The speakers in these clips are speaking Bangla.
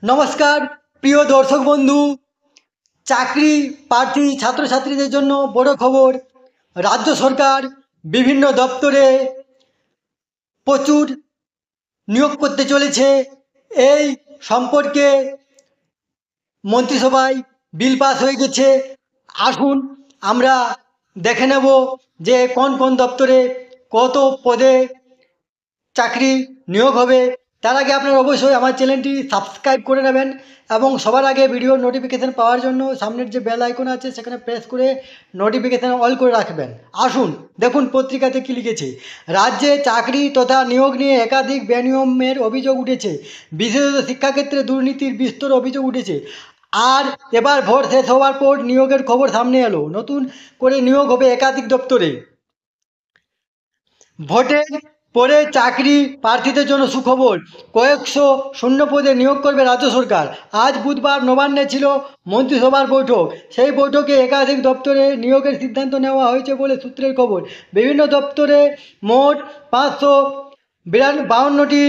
নমস্কার প্রিয় দর্শক বন্ধু। চাকরি প্রার্থী ছাত্রছাত্রীদের জন্য বড় খবর। রাজ্য সরকার বিভিন্ন দপ্তরে প্রচুর নিয়োগ করতে চলেছে। এই সম্পর্কে মন্ত্রিসভায় বিল পাস হয়ে গেছে। আসুন আমরা দেখে নেব যে কোন কোন দপ্তরে কত পদে চাকরি নিয়োগ হবে। তার আগে আপনারা অবশ্যই আমার চ্যানেলটি সাবস্ক্রাইব করে নেবেন এবং সবার আগে ভিডিওর নোটিফিকেশান পাওয়ার জন্য সামনের যে বেল আইকন আছে সেখানে প্রেস করে নোটিফিকেশান অল করে রাখবেন। আসুন দেখুন পত্রিকাতে কী লিখেছে। রাজ্যে চাকরি তথা নিয়োগ নিয়ে একাধিক বেনিয়মের অভিযোগ উঠেছে। বিশেষত শিক্ষাক্ষেত্রে দুর্নীতির বিস্তর অভিযোগ উঠেছে। আর এবার ভোট শেষ হওয়ার পর নিয়োগের খবর সামনে এলো। নতুন করে নিয়োগ হবে একাধিক দপ্তরে। ভোটের পরে চাকরি প্রার্থীদের জন্য সুখবর। কয়েকশো শূন্য পদে নিয়োগ করবে রাজ্য সরকার। আজ বুধবার নবান্নে ছিল মন্ত্রিসভার বৈঠক। সেই বৈঠকে একাধিক দপ্তরে নিয়োগের সিদ্ধান্ত নেওয়া হয়েছে বলে সূত্রের খবর। বিভিন্ন দপ্তরে মোট 552টি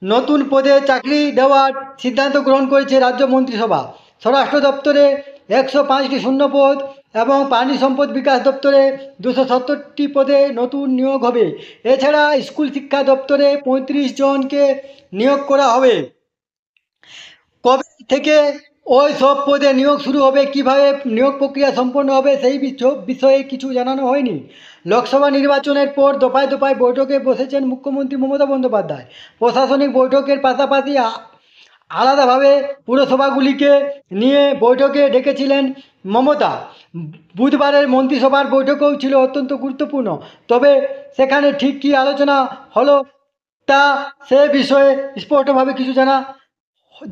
নতুন পদে চাকরি দেওয়ার সিদ্ধান্ত গ্রহণ করেছে রাজ্য মন্ত্রিসভা। স্বরাষ্ট্র দপ্তরে 105টি শূন্যপদ এবং পানি সম্পদ বিকাশ দপ্তরে 270টি পদে নতুন নিয়োগ হবে। এছাড়া স্কুল শিক্ষা দপ্তরে 35 জনকে নিয়োগ করা হবে। কবে থেকে ওই সব পদে নিয়োগ শুরু হবে, কিভাবে নিয়োগ প্রক্রিয়া সম্পন্ন হবে সেই বিষয়ে কিছু জানানো হয়নি। লোকসভা নির্বাচনের পর দফায় দফায় বৈঠকে বসেছেন মুখ্যমন্ত্রী মমতা বন্দ্যোপাধ্যায়। প্রশাসনিক বৈঠকের পাশাপাশি আলাদাভাবে পুরসভাগুলিকে নিয়ে বৈঠকে ডেকেছিলেন মমতা। বুধবারের মন্ত্রিসভার বৈঠকেও ছিল অত্যন্ত গুরুত্বপূর্ণ। তবে সেখানে ঠিক কী আলোচনা হলো তা সে বিষয়ে স্পষ্টভাবে কিছু জানা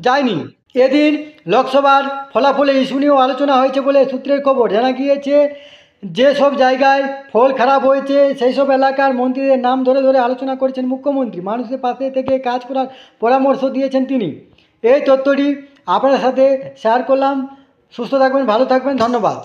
যায়নি। এদিন লোকসভার ফলাফলে ইস্যু নিয়েও আলোচনা হয়েছে বলে সূত্রের খবর। জানা গিয়েছে যেসব জায়গায় ফল খারাপ হয়েছে সেই সব এলাকার মন্ত্রীদের নাম ধরে ধরে আলোচনা করেছেন মুখ্যমন্ত্রী। মানুষের পাশে থেকে কাজ করার পরামর্শ দিয়েছেন তিনি। এই তথ্যটি আপনার সাথে শেয়ার করলাম। সুস্থ থাকবেন, ভালো থাকবেন, ধন্যবাদ।